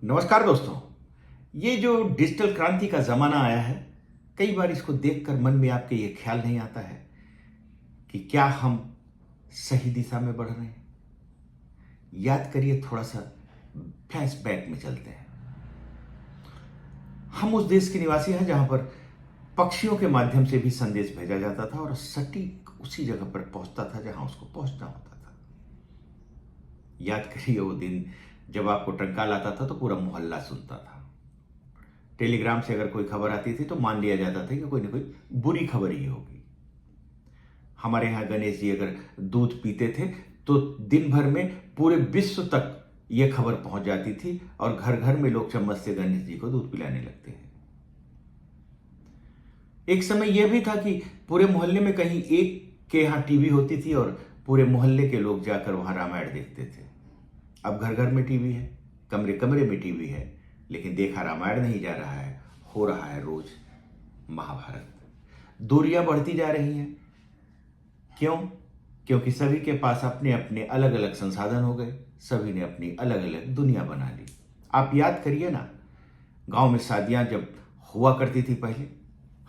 नमस्कार दोस्तों। ये जो डिजिटल क्रांति का ज़माना आया है, कई बार इसको देखकर मन में आपके ये ख्याल नहीं आता है कि क्या हम सही दिशा में बढ़ रहे हैं? याद करिए, थोड़ा-सा फ्लैशबैक में चलते हैं। हम उस देश के निवासी हैं जहाँ पर पक्षियों के माध्यम से भी संदेश भेजा जाता था और सटीक उसी जगह पर पहुँचता था जहाँ उसको पहुँचना होता था। याद करिए वो दिन जब आपको टंकाल आता था तो पूरा मोहल्ला सुनता था। टेलीग्राम से अगर कोई खबर आती थी तो मान लिया जाता था कि कोई ना कोई बुरी खबर ही होगी। हमारे यहाँ गणेश जी अगर दूध पीते थे तो दिन भर में पूरे विश्व तक ये खबर पहुंच जाती थी और घर घर में लोग चम्मच से गणेश जी को दूध पिलाने लगते हैं। एक समय यह भी था कि पूरे मोहल्ले में कहीं एक के यहाँ टीवी होती थी और पूरे मोहल्ले के लोग जाकर वहां रामायण देखते थे। अब घर घर में टीवी है, कमरे कमरे में टीवी है, लेकिन देखा रामायण नहीं जा रहा है, हो रहा है रोज महाभारत। दूरियां बढ़ती जा रही हैं। क्यों? क्योंकि सभी के पास अपने अपने अलग अलग संसाधन हो गए, सभी ने अपनी अलग अलग दुनिया बना ली। आप याद करिए ना, गांव में शादियां जब हुआ करती थी पहले,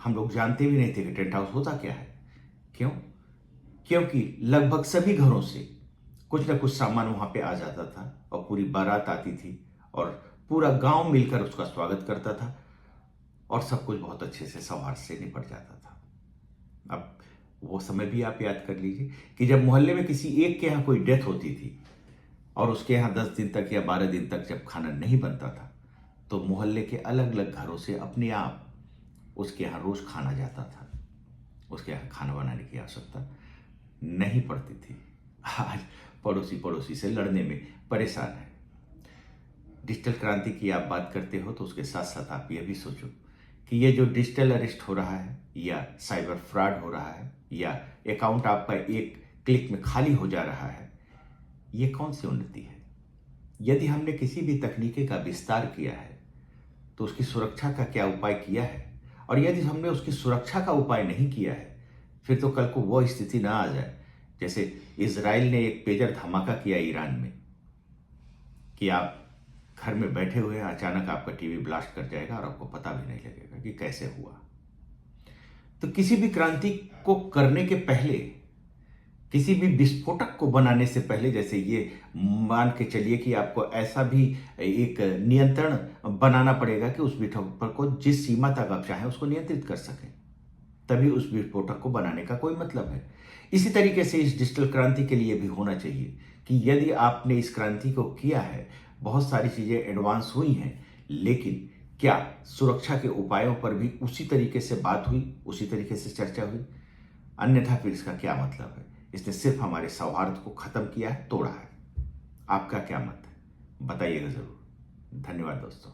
हम लोग जानते भी नहीं थे कि टेंट हाउस होता क्या है। क्यों? क्योंकि लगभग सभी घरों से कुछ ना कुछ सामान वहां पे आ जाता था और पूरी बारात आती थी और पूरा गांव मिलकर उसका स्वागत करता था और सब कुछ बहुत अच्छे से सौहार्द से निपट जाता था। अब वो समय भी आप याद कर लीजिए कि जब मोहल्ले में किसी एक के यहाँ कोई डेथ होती थी और उसके यहाँ 10 दिन तक या 12 दिन तक जब खाना नहीं बनता था तो मोहल्ले के अलग अलग घरों से अपने आप उसके यहाँ रोज खाना जाता था। उसके यहाँ खाना बनाने की आवश्यकता नहीं पड़ती थी। आज पड़ोसी से लड़ने में परेशान है। डिजिटल क्रांति की आप बात करते हो तो उसके साथ साथ आप ये भी सोचो कि ये जो डिजिटल अरेस्ट हो रहा है या साइबर फ्रॉड हो रहा है या अकाउंट आपका एक क्लिक में खाली हो जा रहा है, ये कौन सी उन्नति है? यदि हमने किसी भी तकनीकी का विस्तार किया है तो उसकी सुरक्षा का क्या उपाय किया है? और यदि हमने उसकी सुरक्षा का उपाय नहीं किया है, फिर तो कल को वो स्थिति ना आ जाए जैसे इजराइल ने एक पेजर धमाका किया ईरान में कि आप घर में बैठे हुए अचानक आपका टीवी ब्लास्ट कर जाएगा और आपको पता भी नहीं लगेगा कि कैसे हुआ। तो किसी भी क्रांति को करने के पहले, किसी भी विस्फोटक को बनाने से पहले, जैसे ये मान के चलिए कि आपको ऐसा भी एक नियंत्रण बनाना पड़ेगा कि उस विस्फोटक को जिस सीमा तक आप चाहें उसको नियंत्रित कर सकें, तभी उस विस्फोटक को बनाने का कोई मतलब है। इसी तरीके से इस डिजिटल क्रांति के लिए भी होना चाहिए कि यदि आपने इस क्रांति को किया है, बहुत सारी चीजें एडवांस हुई हैं, लेकिन क्या सुरक्षा के उपायों पर भी उसी तरीके से बात हुई, उसी तरीके से चर्चा हुई? अन्यथा फिर इसका क्या मतलब है? इसने सिर्फ हमारे सौहार्द को खत्म किया है, तोड़ा है। आपका क्या मत है? बताइएगा जरूर। धन्यवाद दोस्तों।